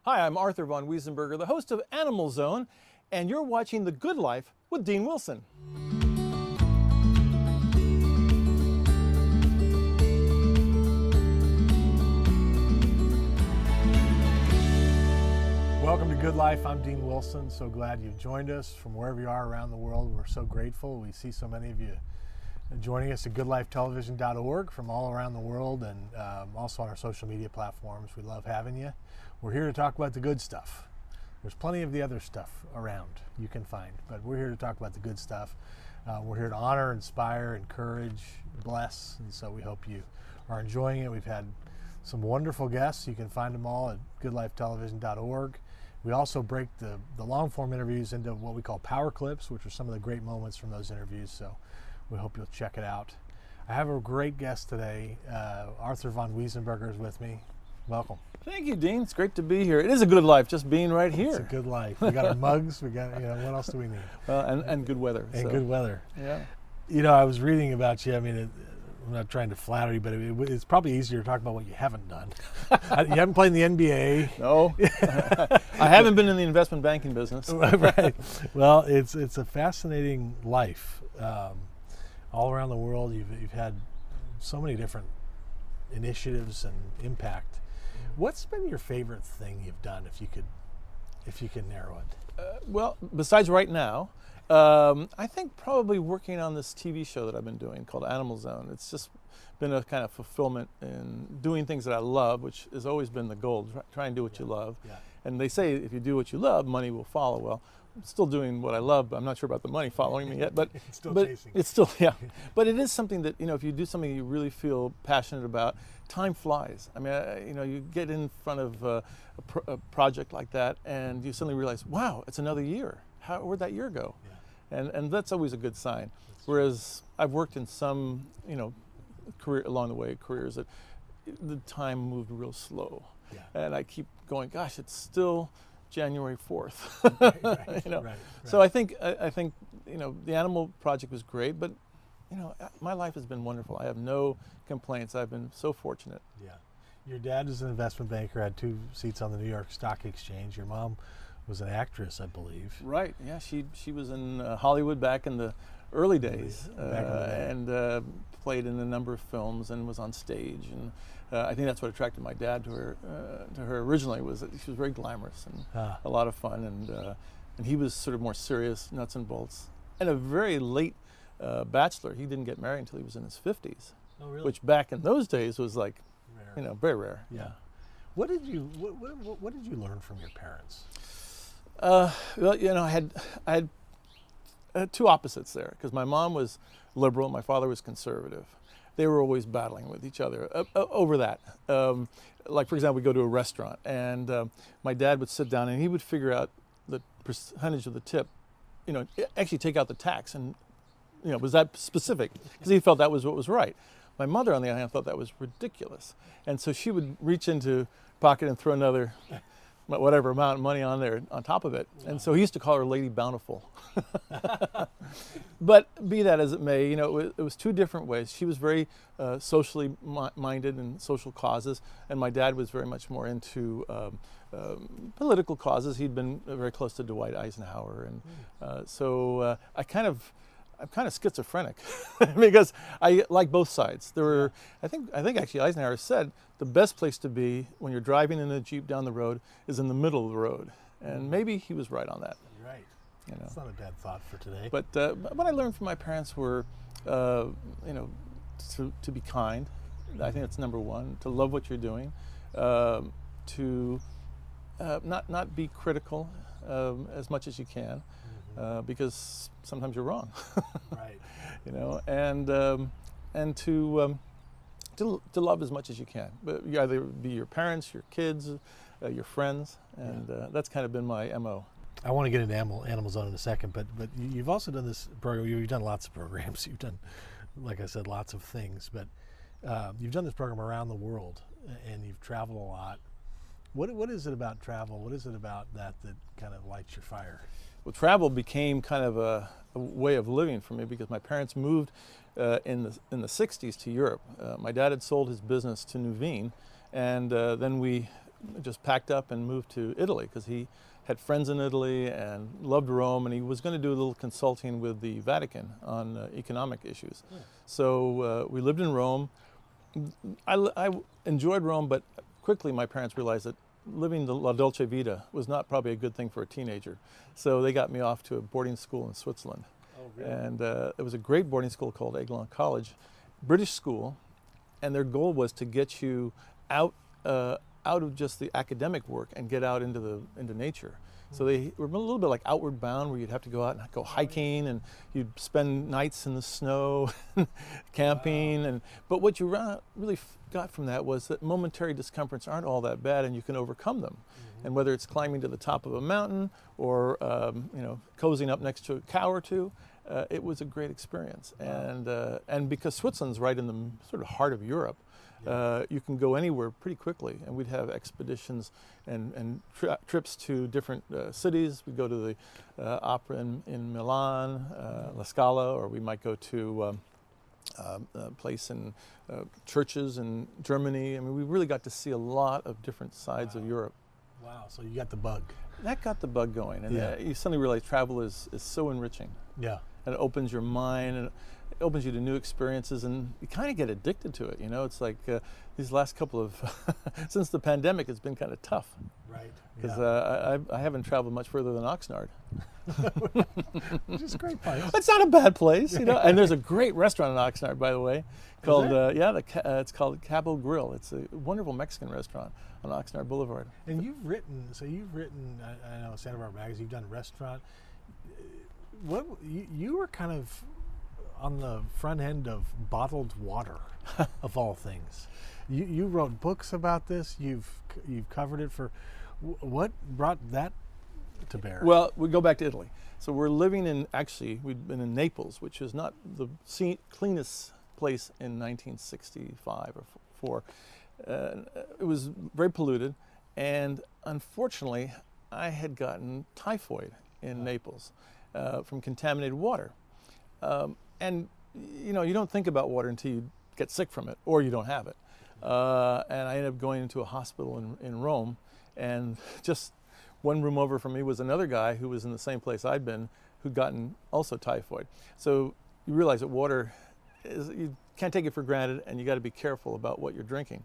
Hi, I'm Arthur von Wiesenberger, the host of Animal Zone, and you're watching The Good Life with Dean Wilson. Welcome to Good Life. I'm Dean Wilson. So glad you've joined us from wherever you are around the world. We're so grateful. We see so many of you joining us at goodlifetelevision.org from all around the world, and also on our social media platforms. We love having you. We're here to talk about the good stuff. There's plenty of the other stuff around you can find, but we're here to talk about the good stuff. We're here to honor, inspire, encourage, bless, and so we hope you are enjoying it. We've had some wonderful guests. You can find them all at goodlifetelevision.org. We also break the long-form interviews into what we call power clips, which are some of the great moments from those interviews, so we hope you'll check it out. I have a great guest today. Arthur von Wiesenberger is with me. Welcome. Thank you, Dean. It's great to be here. It is a good life just being right here. It's a good life. We got our mugs. We got, what else do we need? And good weather. And good weather. Yeah. I was reading about you. I mean, I'm not trying to flatter you, but it's probably easier to talk about what you haven't done. You haven't played in the NBA. No. I haven't been in the investment banking business. Right. Well, it's a fascinating life. All around the world, you've had so many different initiatives and impact. What's been your favorite thing you've done, if you could narrow it? Well, besides right now, I think probably working on this TV show that I've been doing called Animal Zone. It's just been a kind of fulfillment in doing things that I love, which has always been the goal. Try and do what you love. Yeah. And they say if you do what you love, money will follow. Well, I'm still doing what I love, but I'm not sure about the money following me yet. But it's still yeah. But it is something that, if you do something you really feel passionate about, time flies. I mean, you get in front of a project like that, and you suddenly realize, wow, it's another year. Where'd that year go? Yeah. And that's always a good sign. Whereas I've worked in some, careers that the time moved real slow. Yeah. And I keep going, gosh, it's still January 4th. Right. So I think the Animal Project was great, but my life has been wonderful. I have no complaints. I've been so fortunate. Yeah. Your dad was an investment banker, had 2 seats on the New York Stock Exchange. Your mom was an actress, I believe. Right. Yeah. She was in Hollywood back in the early days, and played in a number of films and was on stage. And I think that's what attracted my dad to her originally, was that she was very glamorous and a lot of fun. And he was sort of more serious, nuts and bolts, and a very late bachelor. He didn't get married until he was in his 50s. Oh, really? Which back in those days was like, rare. Very rare. Yeah. What did you learn from your parents? Well, I had 2 opposites there, because my mom was liberal, my father was conservative. They were always battling with each other over that. Like, for example, we go to a restaurant, and my dad would sit down and he would figure out the percentage of the tip, actually take out the tax, and was that specific, because he felt that was what was right. My mother, on the other hand, thought that was ridiculous, and so she would reach into pocket and throw another whatever amount of money on there on top of it. Wow. And so he used to call her Lady Bountiful. But be that as it may, it was 2 different ways. She was very socially minded and social causes, and my dad was very much more into political causes. He'd been very close to Dwight Eisenhower, and so I'm kind of schizophrenic because I like both sides. I think actually Eisenhower said the best place to be when you're driving in a Jeep down the road is in the middle of the road, and maybe he was right on that. Right. It's not a bad thought for today. But what I learned from my parents were, to be kind. I think that's number 1. To love what you're doing, to not be critical as much as you can. Because sometimes you're wrong. Right. And to love as much as you can. But you either be your parents, your kids, your friends, and that's kind of been my MO. I want to get into Animal Zone in a second, but you've also done this program. You've done lots of programs. You've done, like I said, lots of things. But you've done this program around the world, and you've traveled a lot. What is it about travel? What is it about that kind of lights your fire? Well, travel became kind of a way of living for me, because my parents moved in the 60s to Europe. My dad had sold his business to Nuveen, and then we just packed up and moved to Italy because he had friends in Italy and loved Rome, and he was going to do a little consulting with the Vatican on economic issues. Yeah. So we lived in Rome. I enjoyed Rome, but quickly my parents realized that living the La Dolce Vita was not probably a good thing for a teenager. So they got me off to a boarding school in Switzerland. Oh, really? And it was a great boarding school called Aiglon College, British school, and their goal was to get you out of just the academic work and get out into nature. So they were a little bit like Outward Bound, where you'd have to go out and go hiking, and you'd spend nights in the snow, camping. Wow. But what you really got from that was that momentary discomforts aren't all that bad, and you can overcome them. And whether it's climbing to the top of a mountain or cozying up next to a cow or two, it was a great experience. And because Switzerland's right in the sort of heart of Europe, you can go anywhere pretty quickly, and we'd have expeditions and trips to different cities. We'd go to the opera in Milan, La Scala, or we might go to a place in churches in Germany. I mean, we really got to see a lot of different sides of Europe. Wow, so you got the bug. That got the bug going, and Yeah. you suddenly realize travel is so enriching. Yeah. And it opens your mind, and it opens you to new experiences, and you kind of get addicted to it. You know, it's like these last couple of, since the pandemic, it's been kind of tough. Right. Because Yeah. I haven't traveled much further than Oxnard. Which is a great place. It's not a bad place, you know. And there's a great restaurant in Oxnard, by the way, called it's called Cabo Grill. It's a wonderful Mexican restaurant on Oxnard Boulevard. And you've written, I know Santa Barbara Magazine, you've done restaurant. What you were kind of on the front end of bottled water, of all things. You wrote books about this. You've covered it for. What brought that to bear? Well, we go back to Italy. So we're living in, we'd been in Naples, which is not the cleanest place in 1965 or 4. It was very polluted, and unfortunately, I had gotten typhoid in Naples from contaminated water. And you know, you don't think about water until you get sick from it, or you don't have it. And I ended up going into a hospital in Rome, and just one room over from me was another guy who was in the same place I'd been, who'd gotten also typhoid. So you realize that water you can't take it for granted, and you got to be careful about what you're drinking.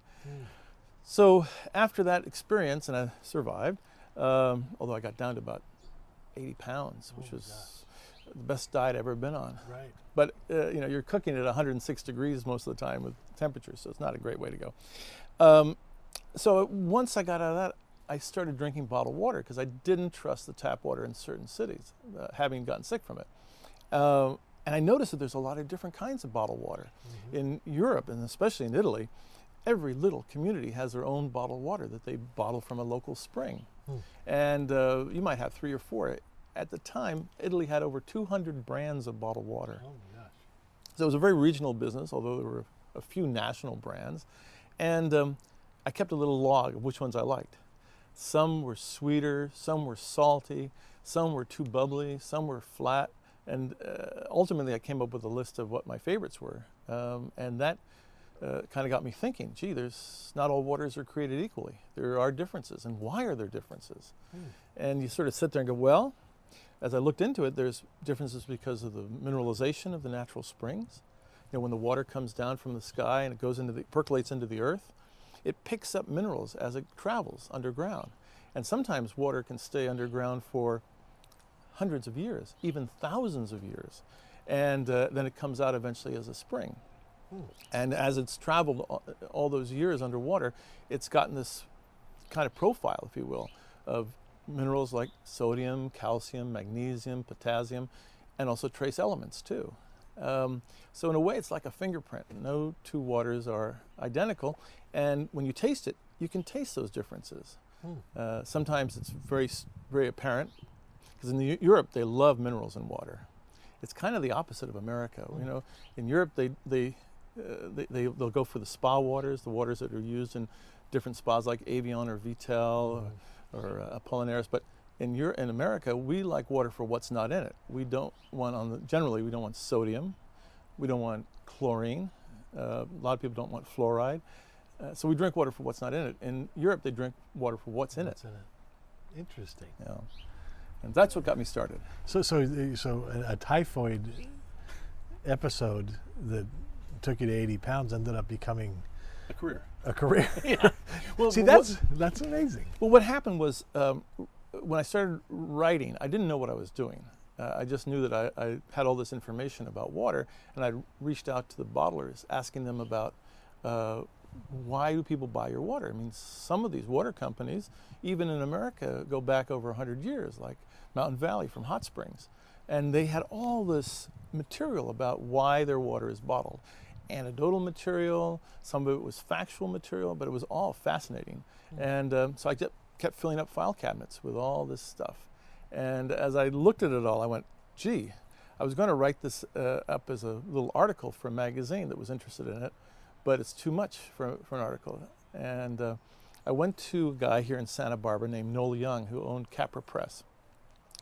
So after that experience, and I survived, although I got down to about 80 pounds, which was the best diet I've ever been on. Right. But you know, you're cooking at 106 degrees most of the time with temperatures, so it's not a great way to go. So once I got out of that, I started drinking bottled water because I didn't trust the tap water in certain cities, having gotten sick from it. And I noticed that there's a lot of different kinds of bottled water. In Europe, and especially in Italy, every little community has their own bottled water that they bottle from a local spring. And you might have 3 or 4. At the time, Italy had over 200 brands of bottled water. Oh my gosh. So it was a very regional business, although there were a few national brands. And I kept a little log of which ones I liked. Some were sweeter, some were salty, some were too bubbly, some were flat. And ultimately, I came up with a list of what my favorites were. And that kind of got me thinking, gee, not all waters are created equally. There are differences, and why are there differences? And you sort of sit there and go, well, as I looked into it, there's differences because of the mineralization of the natural springs. You know, when the water comes down from the sky and it goes percolates into the earth, it picks up minerals as it travels underground. And sometimes water can stay underground for hundreds of years, even thousands of years. And then it comes out eventually as a spring. And as it's traveled all those years underwater, it's gotten this kind of profile, if you will, of minerals like sodium, calcium, magnesium, potassium, and also trace elements too. So in a way, it's like a fingerprint. No two waters are identical. And when you taste it, you can taste those differences. Sometimes it's very, very apparent, because in Europe, they love minerals in water. It's kind of the opposite of America. You know, in Europe, they'll go for the spa waters, the waters that are used in different spas like Avion or Vitel or Apollinaris. But in America, we like water for what's not in it. We don't want, generally, we don't want sodium. We don't want chlorine. A lot of people don't want fluoride. So we drink water for what's not in it. In Europe, they drink water for what's in it. Interesting. Yeah. And that's what got me started. So a typhoid episode that took you to 80 pounds ended up becoming A career. a career. Yeah. Well, See, that's amazing. Well, what happened was when I started writing, I didn't know what I was doing. I just knew that I had all this information about water, and I reached out to the bottlers, asking them about why do people buy your water? I mean, some of these water companies, even in America, go back over 100 years, like Mountain Valley from Hot Springs. And they had all this material about why their water is bottled. Anecdotal material, some of it was factual material, but it was all fascinating. And so I kept filling up file cabinets with all this stuff. And as I looked at it all, I went, gee, I was going to write this up as a little article for a magazine that was interested in it, but it's too much for an article. And I went to a guy here in Santa Barbara named Noel Young, who owned Capra Press.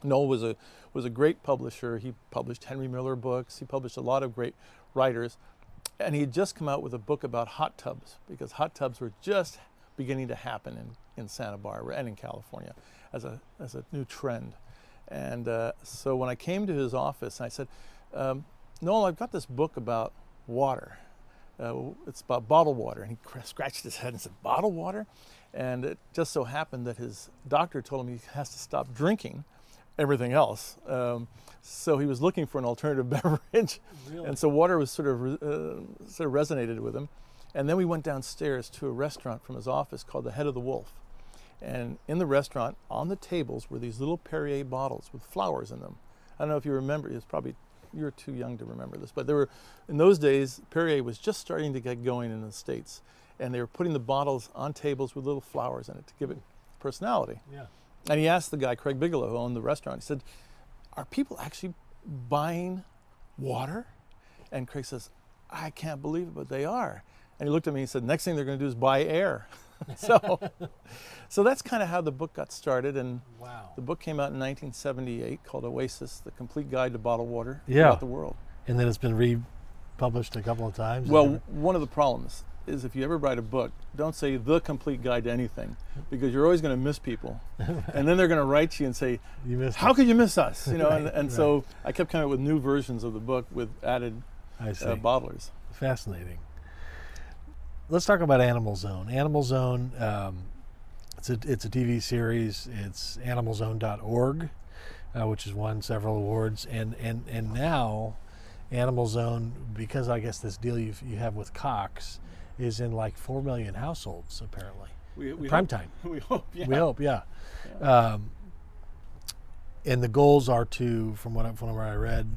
Noel was a great publisher. He published Henry Miller books. He published a lot of great writers. And he had just come out with a book about hot tubs, because hot tubs were just beginning to happen in Santa Barbara and in California as a new trend. And so when I came to his office, I said, Noel, I've got this book about water. It's about bottled water. And he scratched his head and said, bottled water? And it just so happened that his doctor told him he has to stop drinking everything else. So he was looking for an alternative beverage. Really? And so water was sort of resonated with him. And then we went downstairs to a restaurant from his office called the Head of the Wolf. And in the restaurant, on the tables, were these little Perrier bottles with flowers in them. I don't know if you remember, you're too young to remember this, but in those days, Perrier was just starting to get going in the States. And they were putting the bottles on tables with little flowers in it to give it personality. Yeah. And he asked the guy, Craig Bigelow, who owned the restaurant, he said, are people actually buying water? And Craig says, I can't believe it, but they are. And he looked at me and he said, next thing they're going to do is buy air. So that's kind of how the book got started. And Wow. the book came out in 1978 called Oasis, The Complete Guide to Bottled Water Yeah. Throughout the World. And then it's been republished a couple of times. Well, one of the problems is if you ever write a book, don't say the complete guide to anything, because you're always going to miss people. And then they're going to write you and say, you missed how could you miss us? You know, Right, and so I kept coming up with new versions of the book with added I see. bottlers. Fascinating. Let's talk about Animal Zone. Animal Zone, it's a TV series. It's animalzone.org, which has won several awards. And now Animal Zone, because I guess this deal you have with Cox, is in like 4 million households apparently. We Prime hope, time. We hope, yeah. We hope, yeah. Yeah. And the goals are from what I read,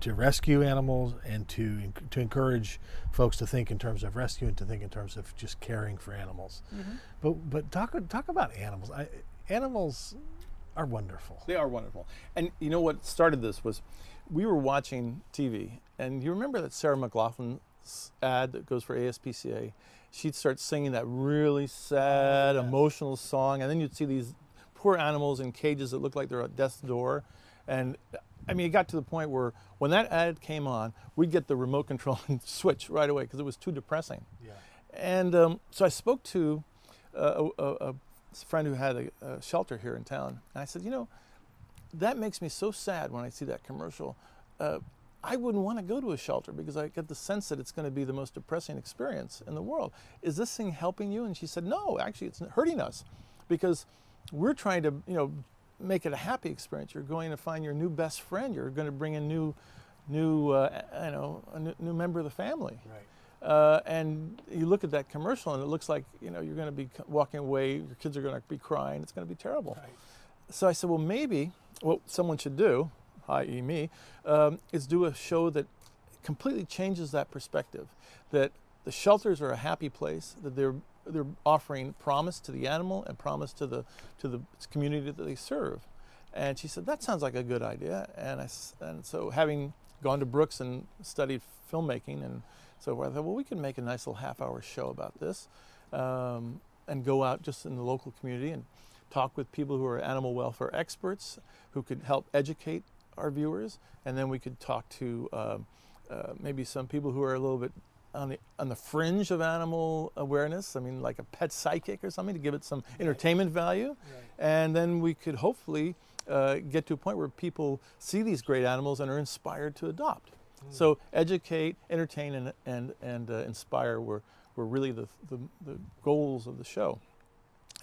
to rescue animals and to encourage folks to think in terms of rescue and to think in terms of just caring for animals. Mm-hmm. But talk about animals. Animals are wonderful. They are wonderful. And you know what started this was we were watching TV, and you remember that Sarah McLachlan's ad that goes for ASPCA? She'd start singing that really sad, emotional song, and then you'd see these poor animals in cages that looked like they're at death's door. And I mean, it got to the point where when that ad came on, we'd get the remote control and switch right away because it was too depressing. Yeah. And so I spoke to a friend who had a shelter here in town, and I said, you know, that makes me so sad when I see that commercial. I wouldn't want to go to a shelter because I get the sense that it's going to be the most depressing experience in the world. Is this thing helping you? And she said, no, actually it's hurting us because we're trying to, you know, make it a happy experience. You're going to find your new best friend. You're going to bring a new member of the family. Right. And you look at that commercial and it looks like, you know, you're going to be walking away, your kids are going to be crying, it's going to be terrible. Right. So I said, well, maybe what someone should do, i.e. me, is do a show that completely changes that perspective, that the shelters are a happy place, that they're offering promise to the animal and promise to the community that they serve. And she said, that sounds like a good idea. And so having gone to Brooks and studied filmmaking and so forth, I thought, well, we can make a nice little half-hour show about this and go out just in the local community and talk with people who are animal welfare experts who could help educate our viewers. And then we could talk to maybe some people who are a little bit on the fringe of animal awareness. I mean, like a pet sidekick or something to give it some entertainment value, Right. and then we could hopefully get to a point where people see these great animals and are inspired to adopt. So educate, entertain, and inspire were really the goals of the show.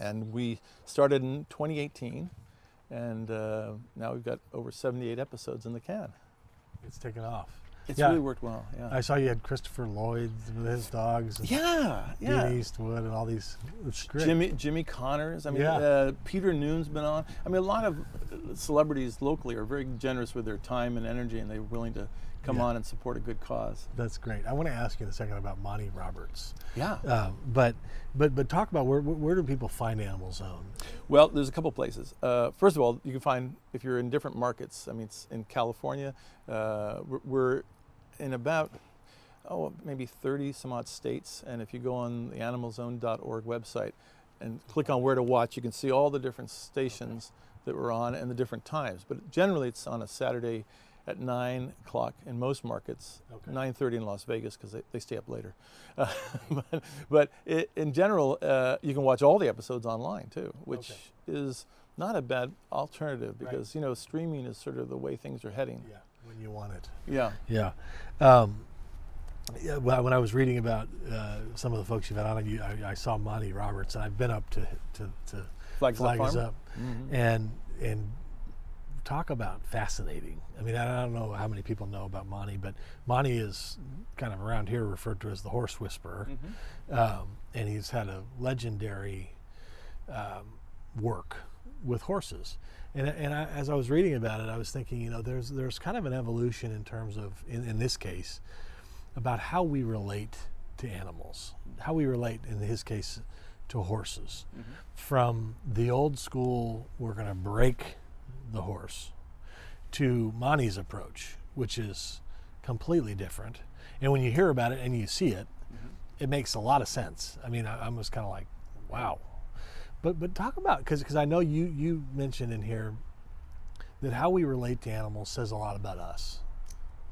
And we started in 2018, and now we've got over 78 episodes in the can. It's taken off. It's really worked well. Yeah. I saw you had Christopher Lloyd with his dogs. And Dean Eastwood and all these. It's great. Jimmy Connors. I mean, Peter Noon's been on. I mean, a lot of celebrities locally are very generous with their time and energy, and they're willing to come on and support a good cause. That's great. I want to ask you in a second about Monty Roberts. Yeah. But talk about where do people find Animal Zone? Well, there's a couple places. First of all, you can find, if you're in different markets. I mean, it's in California. We're in about maybe 30 some odd states, and if you go on the animalzone.org website and click on where to watch, you can see all the different stations that we're on and the different times. But generally it's on a Saturday at 9 o'clock in most markets, 9:30 in Las Vegas because they stay up later. But in general, you can watch all the episodes online too, which is not a bad alternative because you know, streaming is sort of the way things are heading. Yeah, when you want it. Yeah. Yeah. Well, when I was reading about some of the folks you've had on, I saw Monty Roberts, and I've been up to Flag Is Up, and talk about fascinating. I mean, I don't know how many people know about Monty, but Monty is kind of around here referred to as the horse whisperer, and he's had a legendary work with horses. And as I was reading about it, I was thinking, you know, there's kind of an evolution in terms of, in this case, about how we relate to animals, how we relate, in his case, to horses. From the old school, we're going to break the horse, to Monty's approach, which is completely different. And when you hear about it and you see it, it makes a lot of sense. I mean, I was kind of like, wow. But talk about, because I know you mentioned in here that how we relate to animals says a lot about us.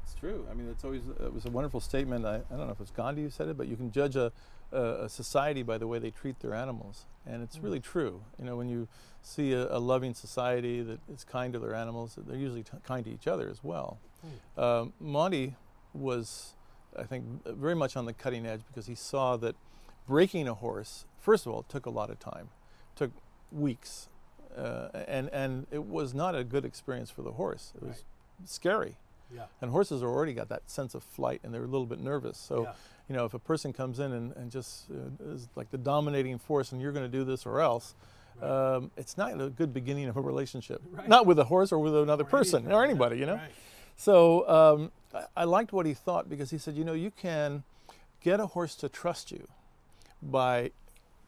It's true. I mean, it was a wonderful statement. I don't know if it's Gandhi who said it, but you can judge a society by the way they treat their animals. And it's really true. You know, when you see a loving society that is kind to their animals, they're usually kind to each other as well. Monty was, I think, very much on the cutting edge because he saw that breaking a horse, first of all, took a lot of time. Took weeks, and it was not a good experience for the horse. It was scary. Yeah. And horses are already got that sense of flight, and they're a little bit nervous. So, you know, if a person comes in and just is like the dominating force, and you're going to do this or else, it's not a good beginning of a relationship. Not with a horse or with another person or anybody, you know. So I liked what he thought, because he said, you know, you can get a horse to trust you by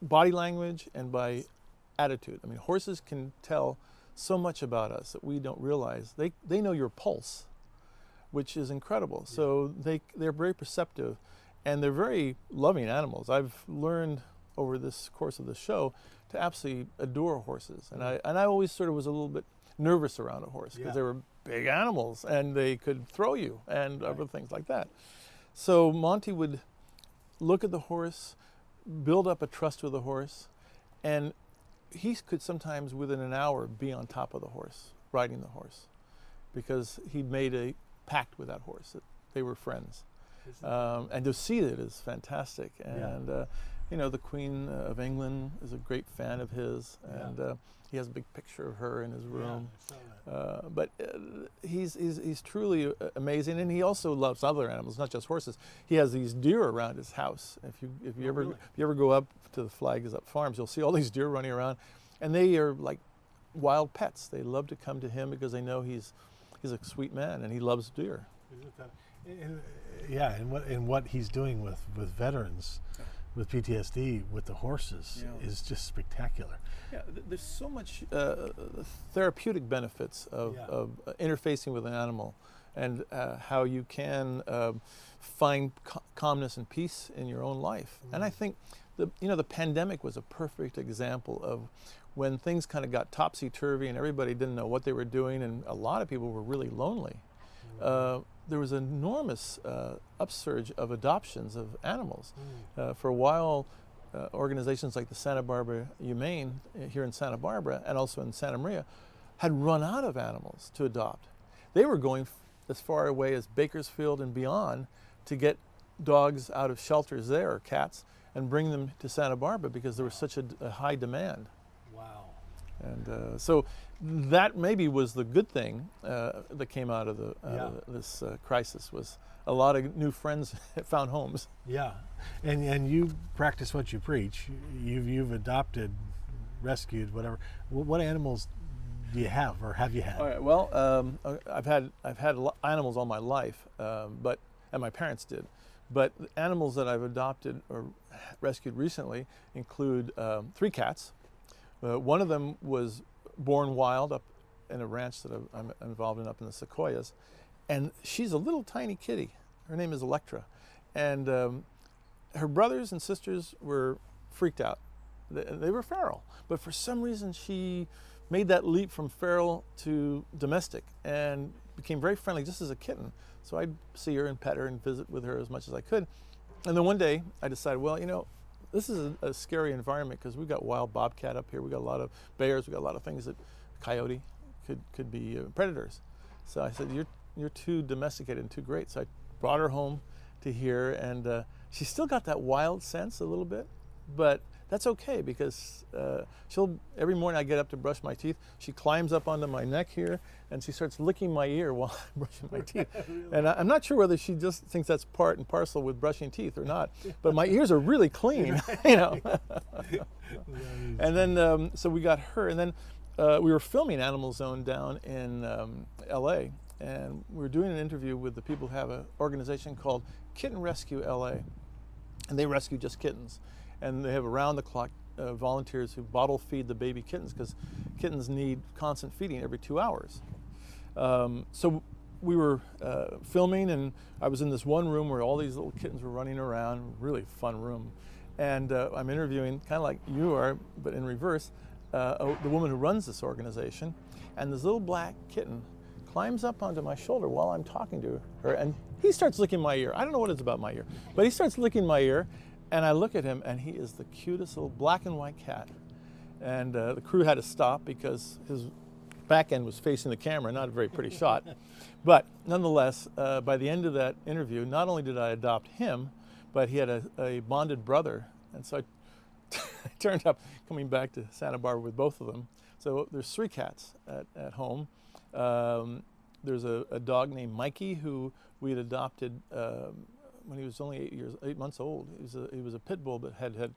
body language and by attitude. I mean, horses can tell so much about us that we don't realize. They know your pulse, which is incredible. So they're very perceptive, and they're very loving animals. I've learned over this course of the show to absolutely adore horses, and I always sort of was a little bit nervous around a horse because they were big animals and they could throw you and other things like that. So Monty would look at the horse, build up a trust with the horse, and he could sometimes within an hour be on top of the horse, riding the horse, because he'd made a pact with that horse that they were friends. And to see it is fantastic. And you know, the Queen of England is a great fan of his, and he has a big picture of her in his room. But he's truly amazing, and he also loves other animals, not just horses. He has these deer around his house. If you ever go up to the Flag Is Up farms, you'll see all these deer running around, and they are like wild pets. They love to come to him because they know he's a sweet man and he loves deer. And what he's doing with veterans with PTSD with the horses is just spectacular. Yeah, there's so much therapeutic benefits of interfacing with an animal, and how you can find calmness and peace in your own life. And I think the pandemic was a perfect example of when things kind of got topsy-turvy and everybody didn't know what they were doing, and a lot of people were really lonely. there was an enormous upsurge of adoptions of animals. For a while, organizations like the Santa Barbara Humane here in Santa Barbara and also in Santa Maria had run out of animals to adopt. They were going as far away as Bakersfield and beyond to get dogs out of shelters there, or cats, and bring them to Santa Barbara because there was such a high demand. Wow. And so that maybe was the good thing that came out of this crisis, was a lot of new friends found homes. Yeah, and you practice what you preach. You've adopted, rescued, whatever. What animals do you have, or have you had? All right. Well, I've had animals all my life, and my parents did. But the animals that I've adopted or rescued recently include 3 cats. One of them was born wild up in a ranch that I'm involved in up in the Sequoias, and she's a little tiny kitty. Her name is Electra, and her brothers and sisters were freaked out. They were feral, but for some reason she made that leap from feral to domestic and became very friendly just as a kitten. So I'd see her and pet her and visit with her as much as I could. And then one day I decided, well, you know, this is a scary environment because we've got wild bobcat up here. We've got a lot of bears. We've got a lot of things that coyote could be predators. So I said, you're too domesticated and too great. So I brought her home to here, and she's still got that wild sense a little bit, but that's okay because every morning I get up to brush my teeth, she climbs up onto my neck here and she starts licking my ear while I'm brushing my teeth. Really? And I'm not sure whether she just thinks that's part and parcel with brushing teeth or not, but my ears are really clean, you know. And then, so we got her, and then we were filming Animal Zone down in LA, and we were doing an interview with the people who have an organization called Kitten Rescue LA, and they rescue just kittens. And they have around-the-clock volunteers who bottle feed the baby kittens because kittens need constant feeding every 2 hours. So we were filming, and I was in this one room where all these little kittens were running around, really fun room. And I'm interviewing, kind of like you are, but in reverse, the woman who runs this organization. And this little black kitten climbs up onto my shoulder while I'm talking to her, and he starts licking my ear. I don't know what it's about my ear, but he starts licking my ear. And I look at him, and he is the cutest little black and white cat. And the crew had to stop because his back end was facing the camera, not a very pretty shot. But nonetheless, by the end of that interview, not only did I adopt him, but he had a bonded brother. And so I turned up coming back to Santa Barbara with both of them. So there's 3 cats at home. There's a dog named Mikey who we had adopted when he was only 8 months old. He was a pit bull, but had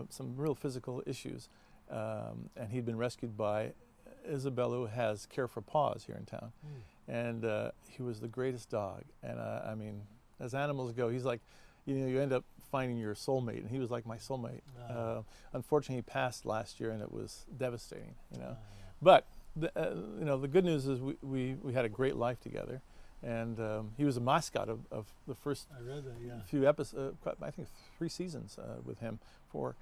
some real physical issues, and he'd been rescued by Isabella, who has Care for Paws here in town, and he was the greatest dog. And I mean, as animals go, he's like, you know, you end up finding your soulmate, and he was like my soulmate. Unfortunately, he passed last year, and it was devastating, you know. But you know, the good news is we had a great life together. And he was a mascot of the first few episodes, I think 3 seasons with him, 4.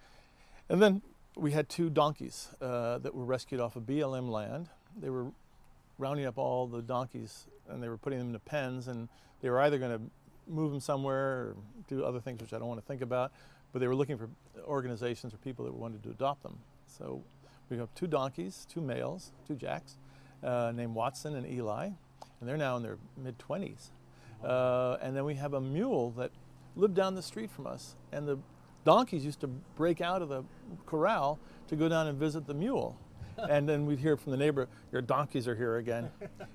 And then we had 2 donkeys that were rescued off of BLM land. They were rounding up all the donkeys, and they were putting them into pens, and they were either going to move them somewhere or do other things which I don't want to think about, but they were looking for organizations or people that wanted to adopt them. So we have 2 donkeys, 2 males, 2 jacks, named Watson and Eli. And they're now in their mid-20s. And then we have a mule that lived down the street from us. And the donkeys used to break out of the corral to go down and visit the mule. And then we'd hear from the neighbor, your donkeys are here again.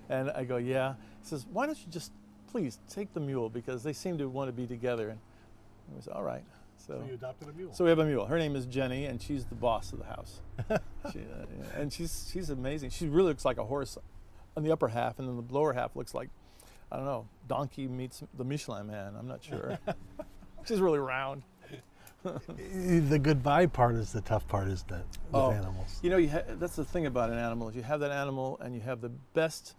And I go, yeah. He says, why don't you just please take the mule, because they seem to want to be together. And we said, all right. So you adopted a mule. So we have a mule. Her name is Jenny, and she's the boss of the house. And she's amazing. She really looks like a horse on the upper half, and then the lower half looks like, I don't know, donkey meets the Michelin Man. I'm not sure. She's really round. The goodbye part is the tough part, isn't it, with animals? You know, that's the thing about an animal, is you have that animal and you have the best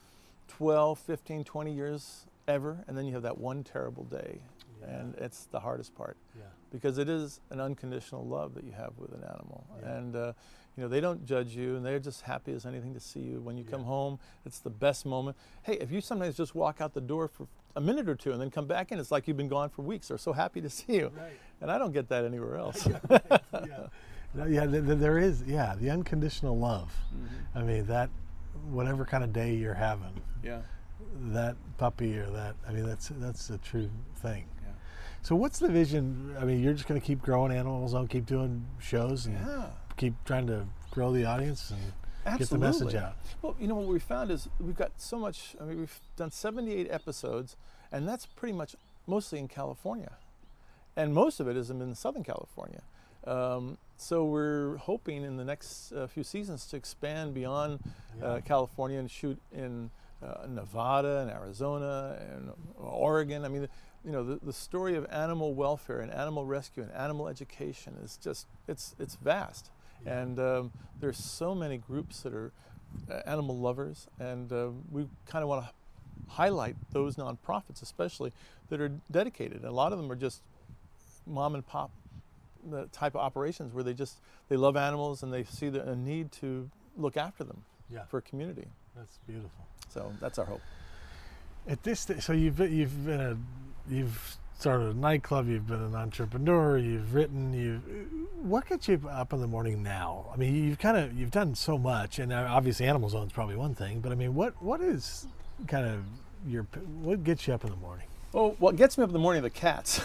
12, 15, 20 years ever, and then you have that one terrible day. Yeah. And it's the hardest part. Yeah. Because it is an unconditional love that you have with an animal. Yeah. And they don't judge you, and they're just happy as anything to see you. When you come home, it's the best moment. Hey, if you sometimes just walk out the door for a minute or two and then come back in, it's like you've been gone for weeks. They're so happy to see you. Right. And I don't get that anywhere else. There is, the unconditional love. I mean, that, whatever kind of day you're having, that puppy or that, I mean, that's a true thing. So what's the vision? I mean, you're just going to keep growing Animal Zone, keep doing shows, and keep trying to grow the audience and get the message out. Well, what we found is we've got so much. I mean, we've done 78 episodes, and that's pretty much mostly in California, and most of it is in Southern California. So we're hoping in the next few seasons to expand beyond California and shoot in Nevada and Arizona and Oregon. I mean, the story of animal welfare and animal rescue and animal education is just, it's vast. And there's so many groups that are animal lovers, and we kind of want to highlight those nonprofits especially that are dedicated. And a lot of them are just mom and pop type of operations where they love animals and they see a need to look after them for a community. That's beautiful. So that's our hope. At this, so you've started a nightclub, you've been an entrepreneur, you've written, what gets you up in the morning now? I mean, you've done so much, and obviously Animal Zone's probably one thing, but I mean, what is kind of what gets you up in the morning? Oh, what gets me up in the morning are the cats.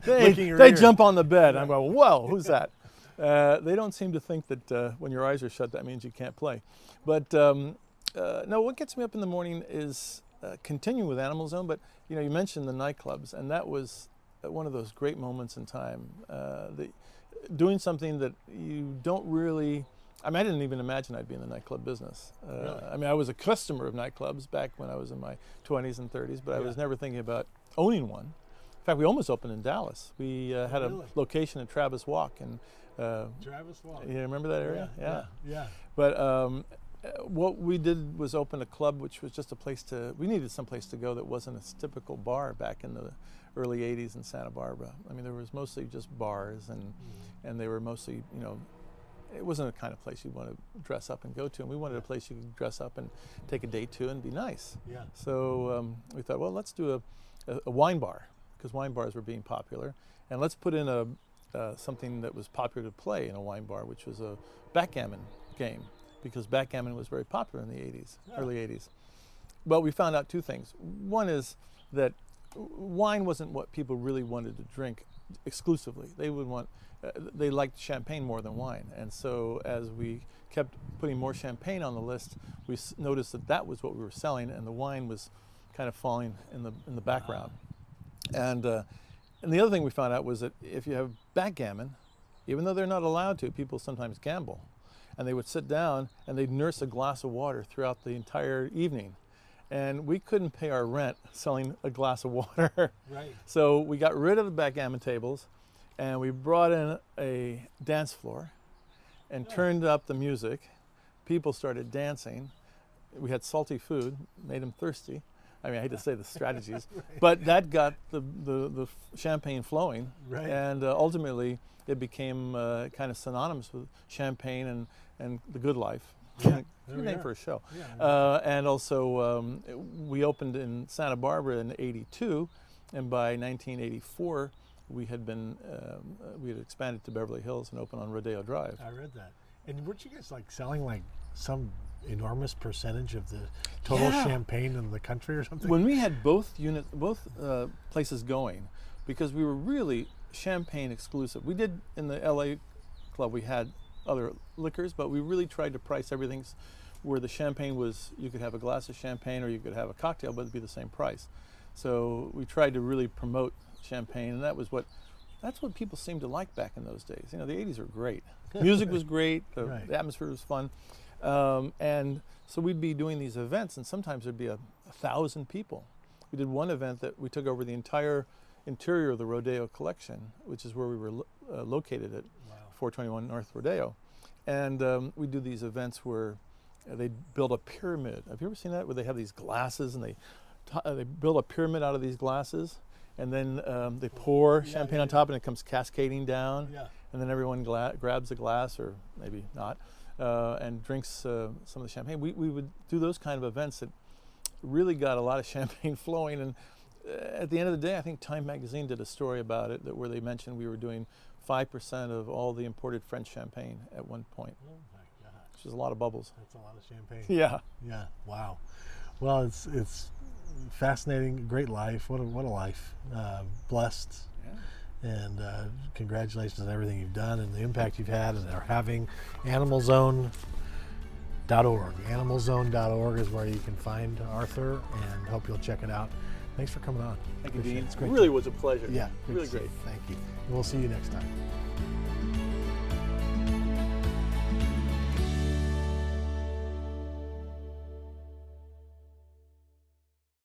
they jump on the bed. I'm going, whoa, who's that? They don't seem to think that when your eyes are shut, that means you can't play. But no, what gets me up in the morning is continuing with Animal Zone, but you mentioned the nightclubs, and that was one of those great moments in time. Doing something that you don't really, I mean, I didn't even imagine I'd be in the nightclub business. Really? I mean, I was a customer of nightclubs back when I was in my 20s and 30s, but I was never thinking about owning one. In fact, we almost opened in Dallas. We had a location at Travis Walk, and Travis Walk. You remember that area? Yeah. But what we did was open a club, which was just a place we needed some place to go that wasn't a typical bar back in the early 80s in Santa Barbara. I mean, there was mostly just bars, and they were mostly, it wasn't a kind of place you want to dress up and go to, and we wanted a place you could dress up and take a date to and be nice. Yeah. So we thought, well, let's do a wine bar, because wine bars were being popular, and let's put in something that was popular to play in a wine bar, which was a backgammon game, because backgammon was very popular in the 80s, early 80s. But we found out two things. One is that wine wasn't what people really wanted to drink exclusively. They liked champagne more than wine. And so as we kept putting more champagne on the list, we noticed that was what we were selling, and the wine was kind of falling in the background. And the other thing we found out was that if you have backgammon, even though they're not allowed to, people sometimes gamble. And they would sit down and they'd nurse a glass of water throughout the entire evening. And we couldn't pay our rent selling a glass of water. Right. So we got rid of the backgammon tables, and we brought in a dance floor and turned up the music. People started dancing. We had salty food, made them thirsty. I mean, I hate to say the strategies, but that got the champagne flowing. Right. And ultimately, it became kind of synonymous with champagne and the good life. Yeah. Good name for a show. Yeah. And also, we opened in Santa Barbara in '82, and by 1984, we had expanded to Beverly Hills and opened on Rodeo Drive. I read that. And weren't you guys selling some enormous percentage of the total champagne in the country or something? When we had both places going, because we were really champagne exclusive. We did in the LA club, we had other liquors, but we really tried to price everything where the champagne was, you could have a glass of champagne or you could have a cocktail, but it'd be the same price. So we tried to really promote champagne, and that's what people seemed to like back in those days. The 80s were great. Music was great, the atmosphere was fun. And so we'd be doing these events, and sometimes there'd be 1,000 people. We did one event that we took over the entire interior of the Rodeo collection, which is where we were located at 421 North Rodeo. And we do these events where they build a pyramid. Have you ever seen that, where they have these glasses and they build a pyramid out of these glasses, and then they pour champagne on top, and it comes cascading down. Yeah. And then everyone grabs a glass, or maybe not, and drinks some of the champagne. We would do those kind of events that really got a lot of champagne flowing. And at the end of the day, I think Time Magazine did a story about it where they mentioned we were doing 5% of all the imported French champagne at one point. Oh my gosh. Which is a lot of bubbles. That's a lot of champagne. Yeah. Yeah. Wow. Well, it's fascinating. Great life. What a life. Blessed. Yeah. And congratulations on everything you've done and the impact you've had and are having. AnimalZone.org. AnimalZone.org is where you can find Arthur, and hope you'll check it out. Thanks for coming on. Thank you, Appreciate Dean. it. It's great. It really was a pleasure. Yeah. Really great. Thank you. And we'll see you next time.